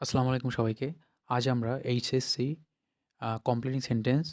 আসসালামু আলাইকুম সবাইকে। আজ আমরা HSC completing sentence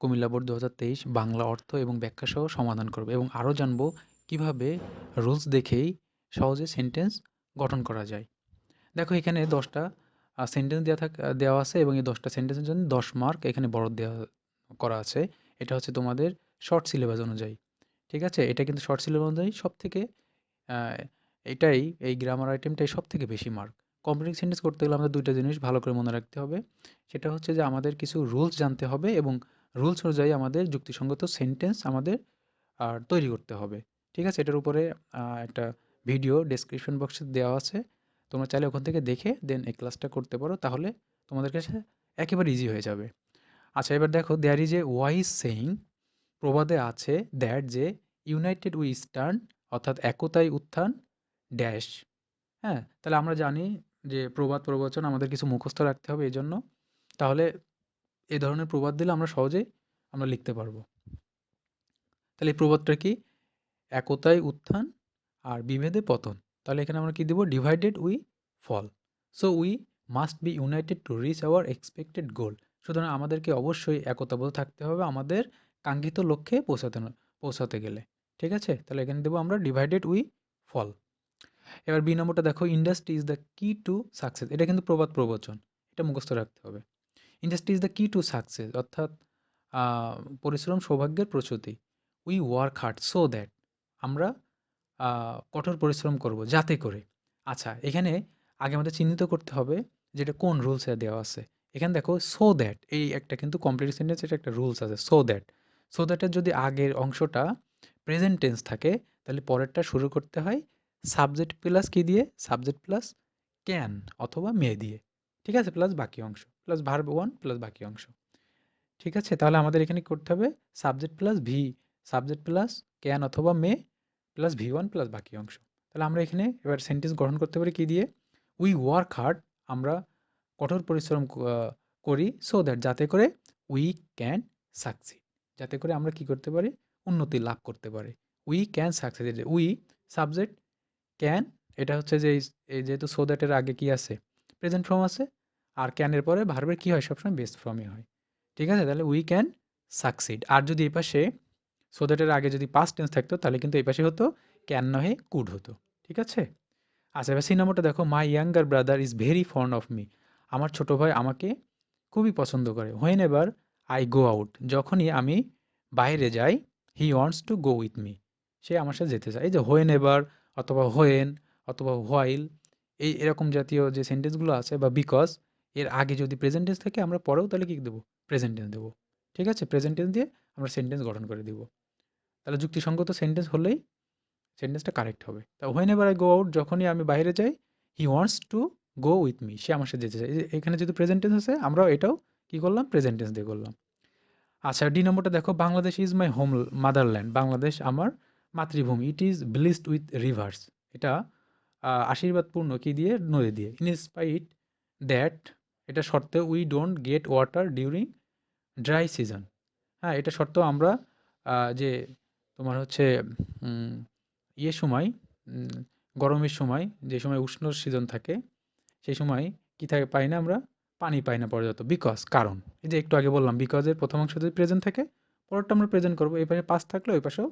Comilla board ২০২৩ Bangla অর্থ এবং ব্যাখ্যা সহ সমাধান করব এবং আরও জানব কিভাবে রুলস দেখেই সহজে সেন্টেন্স গঠন করা যায়। দেখো এখানে ১০ টা সেন্টেন্স দেওয়া আছে এবং এই ১০ টা সেন্টেন্সের জন্য ১০ মার্ক এখানে বরাদ্দ দেওয়া করা আছে। এটা হচ্ছে তোমাদের শর্ট সিলেবাস অনুযায়ী। ঠিক আছে? এটা কিন্তু শর্ট সিলেবাস অনুযায়ী সবথেকে আ এটাই এই গ্রামার আইটেমটাই সবথেকে বেশি মার্ক। কমপ্লিট সেন্টেন্স করতে গেলে আমাদের ২ টা জিনিস ভালো করে মনে রাখতে হবে। সেটা হচ্ছে যে আমাদের কিছু রুলস জানতে হবে এবং রুলস অনুযায়ী আমাদের যুক্তিসঙ্গত সেন্টেন্স আমাদের তৈরি করতে হবে। ঠিক আছে? এটার উপরে একটা ভিডিও ডেসক্রিপশন বক্সে দেওয়া আছে। তোমরা চাইলে ওখান থেকে দেখে দেন এই ক্লাসটা করতে পারো। তাহলে তোমাদের কাছে একেবারে ইজি হয়ে যাবে। আচ্ছা এবার দেখো there is a wise saying প্রবাদে আছে দ্যাট যে ইউনাইটেড উই স্ট্যান্ড অর্থাৎ একতাই উত্থান ড্যাশ। হ্যাঁ? তাহলে আমরা জানি যে প্রবাদ প্রবচন আমাদের কিছু মুখস্থ রাখতে হবে এজন্য। তাহলে এ ধরনের প্রবাদ দিলে আমরা সহজেই আমরা লিখতে পারবো। তাহলে এই প্রবাদটা কি? একতাই উত্থান আর বিভেদে পতন। তাহলে এখানে আমরা কি দিব? Divided we fall. So we must be united to reach our expected goal. সুতরাং আমাদেরকে অবশ্যই একতাবদ্ধ থাকতে হবে আমাদের কাঙ্ক্ষিত লক্ষ্যে পৌঁছাতে গেলে। ঠিক আছে? তাহলে এখানে দেবো আমরা ডিভাইডেড উই ফল। এবার বি নম্বরটা দেখো ইন্ডাস্ট্রি ইজ দ্য কি টু সাকসেস। এটা কিন্তু প্রবাদ প্রবচন। এটা মুখস্থ রাখতে হবে। ইন্ডাস্ট্রি ইজ দ্য কি টু সাকসেস অর্থাৎ আ পরিশ্রম সৌভাগ্যের প্রসূতি। We work hard so that আমরা আ কঠোর পরিশ্রম করব যাতে করে। আচ্ছা এখানে আগে আমাদের চিহ্নিত করতে হবে যে এটা কোন রুলসে দেওয়া আছে। এখানে দেখো সো দ্যাট এই একটা কিন্তু কমপ্লিট সেন্টেন্স এটা একটা রুলস আছে সো দ্যাট। সো দ্যাট এর যদি আগের অংশটা প্রেজেন্ট টেন্স থাকে তাহলে পরেরটা শুরু করতে হয় সাবজেক্ট প্লাস কি দিয়ে? সাবজেক্ট প্লাস ক্যান অথবা মে দিয়ে। ঠিক আছে? প্লাস বাকি অংশ। প্লাস ভার্ব 1 প্লাস বাকি অংশ। ঠিক আছে? তাহলে আমাদের এখানে করতে হবে subject plus V, subject plus can অথবা মে প্লাস ভি1 প্লাস বাকি অংশ। তাহলে আমরা এখানে এবার সেন্টেন্স গঠন করতে পারি কি দিয়ে? উই ওয়ার্ক হার্ড আমরা কঠোর পরিশ্রম করি সো দ্যাট যাতে করে উই ক্যান সাকসিড। যাতে করে আমরা কি করতে পারি? উন্নতি লাভ করতে পারি। We can succeed we subject can এটা হচ্ছে যে এই যেহেতু সো দ্যাট এর আগে কি আছে? প্রেজেন্ট ফর্ম আছে। আর ক্যান এর পরে ভার্বের কি হয়? সবসময় বেস ফর্মই হয়। ঠিক আছে? তাহলে উই ক্যান সাকসিড। আর যদি এই পাশে সো দ্যাট এর আগে যদি পাস্ট টেন্স থাকতো তাহলে কিন্তু এই পাশে হতো ক্যান নহে কুড হতো। ঠিক আছে? আচ্ছা এবার সি নম্বরটা দেখো my younger brother is very fond of me. আমার ছোট ভাই আমাকে খুবই পছন্দ করে। Whenever I go out যখনই আমি বাইরে যাই he wants to go with me. সে আমার সাথে যেতে চায়। এই যে হোয়েন এভার অথবা হোয়েন অথবা হোয়াইল এরকম জাতীয় যে সেন্টেন্সগুলো আছে বা বিকজ এর আগে যদি প্রেজেন্ট টেন্স থাকে আমরা পরেও তাহলে কি দেবো? প্রেজেন্ট টেন্স দেবো। ঠিক আছে? প্রেজেন্ট টেন্স দিয়ে আমরা সেন্টেন্স গঠন করে দিব। তাহলে যুক্তিসঙ্গত সেন্টেন্স হলেই সেন্টেন্সটা কারেক্ট হবে। তা whenever I go out যখনই আমি বাইরে যাই he wants to go with me সে আমার সাথে যেতে চায়। এই যে এখানে যেহেতু প্রেজেন্ট টেন্স আছে আমরাও এটাও কি করলাম? প্রেজেন্ট টেন্স দিয়ে করলাম। আচ্ছা ডি নম্বরটা দেখো Bangladesh is my home motherland. Bangladesh আমার মাতৃভূমি। It is blessed with rivers. এটা আশীর্বাদপূর্ণ কি দিয়ে? নদী দিয়ে। ইন স্পাইট দ্যাট এটা সত্ত্বেও we don't get water during dry season. হ্যাঁ, এটা সত্ত্বেও আমরা যে তোমার হচ্ছে উম ইয়ের সময় উম গরমের সময় যে সময় উষ্ণ সিজন থাকে সেই সময় কি থাকে পাই না আমরা? পানি পাই না পর্যাপ্ত। বিকজ কারণ। এই যে একটু আগে বললাম বিকজ এর ১ম অংশ যদি প্রেজেন্ট থাকে পরেরটা আমরা প্রেজেন্ট করব। এই পাশে পাস্ট থাকলে ওই পাশেও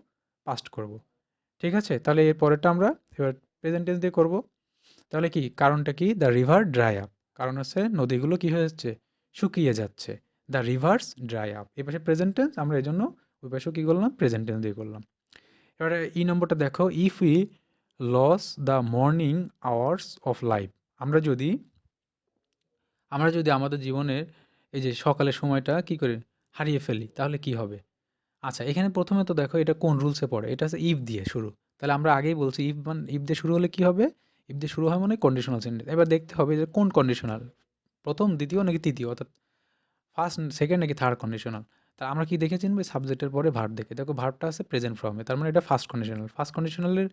পাস্ট করব। ঠিক আছে? তাহলে এর পরেরটা আমরা এবার প্রেজেন্ট টেন্স দিয়ে করব। তাহলে কি কারণটা কি? The river dry up. কারণ হচ্ছে নদীগুলো কি হয়ে যাচ্ছে? শুকিয়ে যাচ্ছে। The rivers dry up. এই পাশে প্রেজেন্ট টেন্স আমরা এজন্য ওই পাশেও কি করলাম? প্রেজেন্ট টেন্স দিয়ে করলাম। এবারে নম্বরটা দেখো if we loss the morning hours of life. আমরা যদি আমরা যদি আমাদের জীবনের এই যে সকালের সময়টা কি করি? হারিয়ে ফেলি তাহলে কি হবে? আচ্ছা এখানে ১ম এ তো দেখো এটা কোন রুলসে পড়ে? এটা হচ্ছে ইফ দিয়ে শুরু। তাহলে আমরা আগেই বলছি ইফ দিয়ে শুরু হলে কি হবে? ইফ দিয়ে শুরু হয় মানে কন্ডিশনাল সেন্টেন্স। এবার দেখতে হবে যে কোন কন্ডিশনাল? ১ম, ২য় নাকি ৩য়? অর্থাৎ 1st, 2nd নাকি 3rd কন্ডিশনাল? তা আমরা কি দেখে চিনব? সাবজেক্টের পরে ভার্ব দেখে। দেখো ভার্বটা আছে প্রেজেন্ট ফর্মে। তার মানে এটা 1st কন্ডিশনাল। 1st কন্ডিশনালের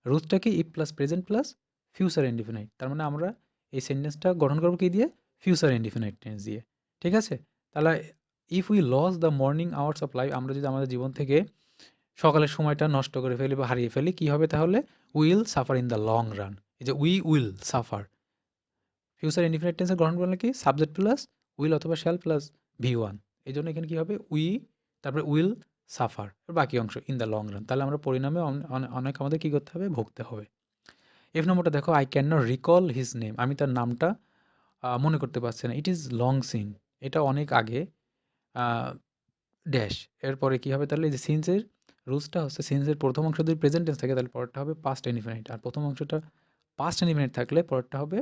রুলসটা কি? If plus present plus future indefinite. তার মানে আমরা এই সেন্টেন্সটা গঠন করব কি দিয়ে? ফিউচার ইনডিফিনাইট টেন্স দিয়ে। ঠিক আছে? তাহলে if we loss the morning hours of life আমরা যদি আমাদের জীবন থেকে সকালের সময়টা নষ্ট করে ফেলি বা হারিয়ে ফেলি, কি হবে তাহলে? Will suffer in the long run. এই যে we will suffer future indefinite টেন্সে গ্রহণ করলে কি সাবজেক্ট প্লাস উইল অথবা শ্যাল প্লাস ভি ওয়ান। এই জন্য এখানে কী হবে উই তারপরে উইল সাফার বাকি অংশ ইন দ্য লং রান, তাহলে আমরা পরিণামে অনেক আমাদের কী করতে হবে ভুগতে হবে। এফ নম্বরটা দেখো I can not recall his name, আমি তার নামটা মনে করতে পারছি না। ইট ইজ লং সিন, এটা অনেক আগে ড্যাশ। এরপরে কী হবে তাহলে এই যে সিন্সের রুলসটা হচ্ছে সিন্সের প্রথম অংশ যদি প্রেজেন্ট টেন্স থাকে তাহলে পরেরটা হবে পাস্ট ইনডিফিনিট, আর প্রথম অংশটা পাস্ট ইনডিফিনিট থাকলে পরেরটা হবে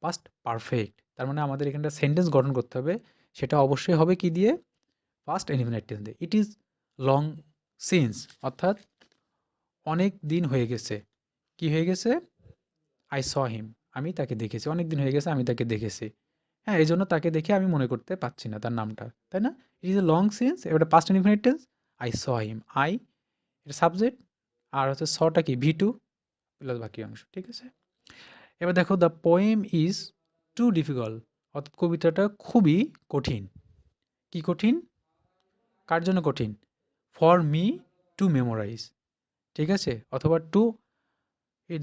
পাস্ট পারফেক্ট। তার মানে আমাদের এখানটা সেন্টেন্স গঠন করতে হবে, সেটা অবশ্যই হবে কি দিয়ে পাস্ট ইনডিফিনিট টেন্স দিয়ে। ইট ইজ লং সিন্স অর্থাৎ অনেক দিন হয়ে গেছে, কি হয়ে গেছে আই স হিম, আমি তাকে দেখেছি, অনেক দিন হয়ে গেছে আমি তাকে দেখেছি। হ্যাঁ, এই জন্য তাকে দেখে আমি মনে করতে পারছি না তার নামটা, তাই না? It is a long since, এবারে past indefinite tense I saw him, I এটা সাবজেক্ট, আর হচ্ছে সটা কি ভি টু প্লাস বাকি অংশ, ঠিক আছে? এবার দেখো the poem is too difficult, অর্থাৎ কবিতাটা খুবই কঠিন। কি কঠিন? কার জন্য কঠিন? ফর মি টু মেমোরাইজ, ঠিক আছে? অথবা too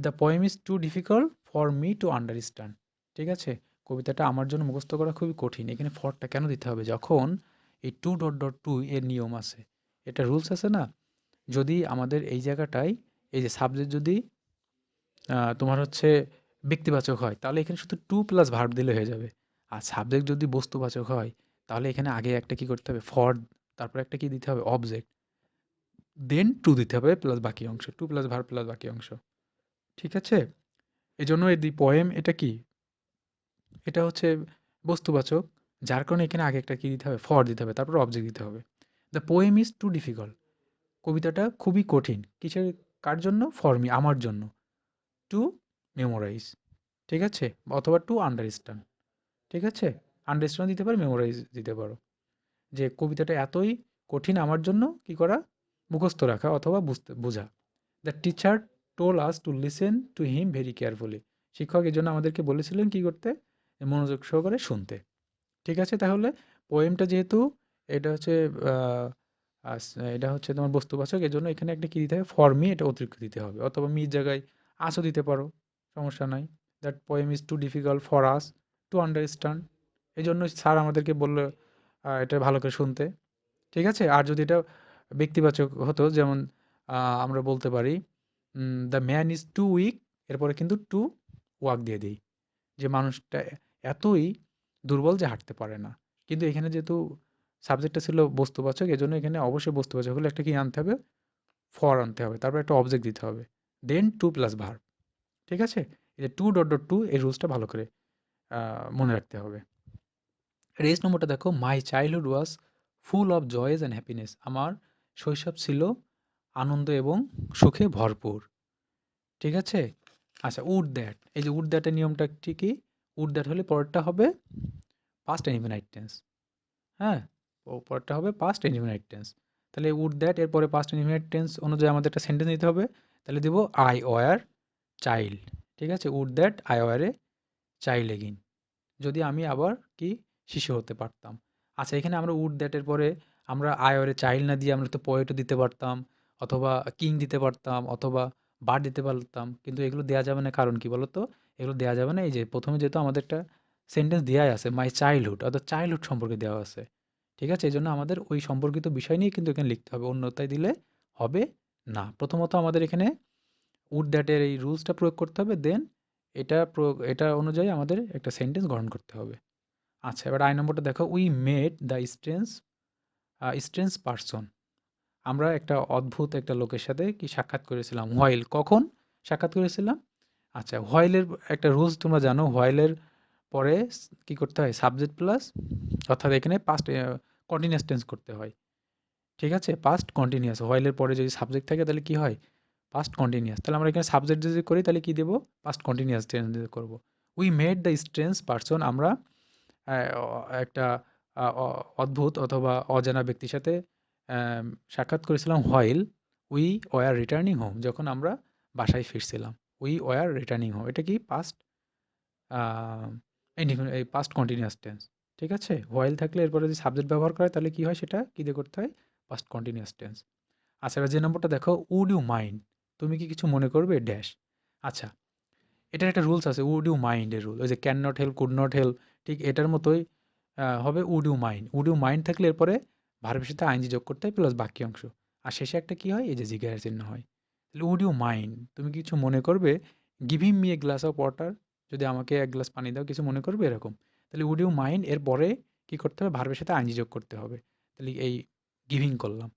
the poem is too difficult for me to understand, ঠিক আছে? কবিতাটা আমার জন্য মুখস্থ করা খুবই কঠিন। এখানে ফরটা কেন দিতে হবে? যখন এই টু ডট ডট টু এর নিয়ম আছে, এটা রুলস আছে না, যদি আমাদের এই জায়গাটায় এই যে সাবজেক্ট যদি তোমার হচ্ছে ব্যক্তিবাচক হয় তাহলে এখানে শুধু টু প্লাস ভার্ব দিলে হয়ে যাবে। আর সাবজেক্ট যদি বস্তুবাচক হয় তাহলে এখানে আগে একটা কি করতে হবে ফর, তারপর একটা কি দিতে হবে অবজেক্ট, দেন টু দিতে হবে প্লাস বাকি অংশ, টু প্লাস ভার্ব প্লাস বাকি অংশ, ঠিক আছে? এই জন্য এই দি পোয়েম এটা কি, এটা হচ্ছে বস্তুবাচক, যার কারণে এখানে আগে একটা কি দিতে হবে ফর দিতে হবে, তারপর অবজেক্ট দিতে হবে। The poem is too difficult, কবিতাটা খুবই কঠিন কিসের, কার জন্য? ফর মি আমার জন্য, টু মেমোরাইজ, ঠিক আছে? অথবা টু আন্ডারস্ট্যান্ড, ঠিক আছে? আন্ডারস্ট্যান্ড দিতে পারো, মেমোরাইজ দিতে পারো। যে কবিতাটা এতই কঠিন আমার জন্য কি করা, মুখস্থ রাখা অথবা বোঝা। The teacher told us to listen to him very carefully, শিক্ষক এই জন্য আমাদেরকে বলেছিলেন কি করতে, মনোযোগ সহকারে শুনতে, ঠিক আছে? তাহলে পোয়েমটা যেহেতু এটা হচ্ছে আহ, এটা হচ্ছে তোমার বস্তুবাচক, এই জন্য এখানে একটা কি দিতে হবে ফর মি, এটা অতিরিক্ত দিতে হবে, অথবা মির জায়গায় আসও দিতে পারো, সমস্যা নাই। That poem is too difficult for us to understand, এই জন্য স্যার আমাদেরকে বললো এটা ভালো করে শুনতে, ঠিক আছে? আর যদি এটা ব্যক্তিবাচক হতো যেমন আমরা বলতে পারি the man is too weak, এরপরে কিন্তু টু ওয়াক দিয়ে দিই, যে মানুষটা এতই দুর্বল যে হাঁটতে পারে না। কিন্তু এখানে যেহেতু সাবজেক্টটা ছিল বস্তুবাচক, এজন্য এখানে অবশ্যই বস্তুবাচক হলে একটা কি আনতে হবে ফর আনতে হবে, তারপর একটা অবজেক্ট দিতে হবে, দেন টু প্লাস ভার্ব, ঠিক আছে? এই যে টু ডট ডট টু এই রুলসটা ভালো করে মনে রাখতে হবে। রেস নম্বরটা দেখো my childhood was full of joys and happiness, আমার শৈশব ছিল আনন্দ এবং সুখে ভরপুর, ঠিক আছে? আচ্ছা উড দ্যাট, এই যে উড দ্যাটের নিয়মটা কি? উড দ্যাট হলে পরেরটা হবে পাস্ট ইনডিফিনাইট টেন্স, হ্যাঁ? পরেরটা হবে পাস্ট ইনডিফিনাইট টেন্স। তাহলে উড দ্যাট এরপরে পাস্ট ইনডিফিনাইট টেন্স অনুযায়ী আমাদের একটা সেন্টেন্স নিতে হবে, তাহলে দেবো আই ওয়ার চাইল্ড, ঠিক আছে? Would that I were a child again, যদি আমি আবার কি শিশু হতে পারতাম। আচ্ছা এখানে আমরা উড দ্যাটের পরে আমরা আই ওয়ার এ চাইল্ড না দিয়ে আমরা তো পোয়েটও দিতে পারতাম, অথবা কিং দিতে পারতাম, অথবা বার্ড দিতে পারতাম, কিন্তু এগুলো দেওয়া যাবে না। কারণ কি বলতো? এগুলো দেওয়া যাবে না, এই যে প্রথমে যেহেতু আমাদের একটা সেন্টেন্স দেওয়াই আছে মাই চাইল্ডহুড, অর্থাৎ চাইল্ডহুড সম্পর্কে দেওয়া আছে, ঠিক আছে? এই জন্য আমাদের ওই সম্পর্কিত বিষয় নিয়ে কিন্তু এখানে লিখতে হবে, অন্যথায় দিলে হবে না। প্রথমত আমাদের এখানে উড দ্যাটের এই রুলসটা প্রয়োগ করতে হবে, দেন এটা অনুযায়ী আমাদের একটা সেন্টেন্স গঠন করতে হবে। আচ্ছা এবার আই নম্বরটা দেখো we made the strange person, আমরা একটা অদ্ভুত একটা লোকের সাথে কি সাক্ষাৎ করেছিলাম। হোয়াইল, কখন সাক্ষাৎ করেছিলাম? আচ্ছা হোয়াইলের একটা রুলস তোমরা জানো, হোয়াইলের পরে কি করতে হয় সাবজেক্ট প্লাস, অর্থাৎ এখানে পাস্ট কন্টিনিউয়াস টেন্স করতে হয়, ঠিক আছে? পাস্ট কন্টিনিউয়াস, হোয়াইলের পরে যদি সাবজেক্ট থাকে তাহলে কি হয় পাস্ট কন্টিনিউয়াস, তাহলে আমরা এখানে সাবজেক্ট যদি করি তাহলে কি দেবো পাস্ট কন্টিনিউয়াস টেন্স দিয়ে করবো। We made the strange person, আমরা একটা অদ্ভুত অথবা অজানা ব্যক্তির সাথে অ্যাম সাক্ষাৎ করেছিলাম while we were returning home, যখন আমরা বাসায় ফিরছিলাম। উই ওয়ার রিটার্নিং হোম, এটা কি পাস্ট আ এই পাস্ট কন্টিনিউয়াস টেন্স, ঠিক আছে? হোয়াইল থাকলে এরপরে যদি সাবজেক্ট ব্যবহার করে তাহলে কি হয় সেটা কি দিয়ে করতে হয় পাস্ট কন্টিনিউয়াস টেন্স। আচ্ছা এবার যে নম্বরটা দেখো উড ইউ মাইন্ড, তুমি কি কিছু মনে করবে ড্যাশ। আচ্ছা এটার একটা রুলস আছে, উড ইউ মাইন্ড এর রুল। ওই যে can not help, could not help, ঠিক এটার মতোই হবে would you mind. Would you mind থাকলে এরপরে ভার্বের সাথে আইনজি যোগ করতে হয় প্লাস বাকি অংশ। আর শেষে একটা কি হয়, এই যে জিজ্ঞাসার চিহ্ন হয়। তাহলে উড ইউ মাইন্ড, তুমি কিছু মনে করবে? Give him me a glass of water, যদি আমাকে এক গ্লাস পানি দাও, কিছু মনে করবে এরকম। তাহলে উড ইউ মাইন্ড এর পরে কি করতে হবে, ভার্বের সাথে আইনজি যোগ করতে হবে। তাহলে এই গিভিং করলাম,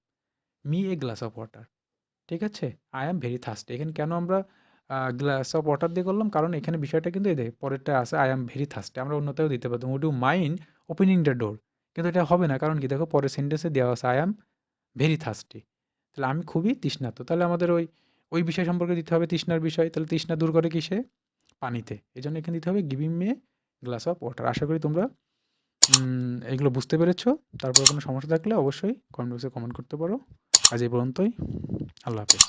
me a glass of water, ঠিক আছে? I am very thirsty. এখানে কেন আমরা গ্লাস অফ ওয়াটার দিয়ে করলাম? কারণ এখানে বিষয়টা কিন্তু এই পরেরটা আছে আই অ্যাম ভেরি থার্স্টি। আমরা অন্যটাও দিতে পারতাম, would you mind opening the door, কিন্তু এটা হবে না। কারণ কি, দেখো পরের সেন্টেন্সে দেওয়া আছে আই অ্যাম ভেরি থার্স্টি। তাহলে আমি খুবই তৃষ্ণার্ত। তাহলে আমাদের ওই বিষয় সম্পর্কে দিতে হবে, তৃষ্ণার বিষয়। তাহলে তৃষ্ণা দূর করে কিসে? পানিতে। এই জন্য এখানে দিতে হবে giving me a glass of water. আশা করি তোমরা এগুলো বুঝতে পেরেছো। তারপরে কোনো সমস্যা থাকলে অবশ্যই কমেন্ট বক্সে কমেন্ট করতে পারো। আজ এই পর্যন্তই। আল্লাহ হাফেজ।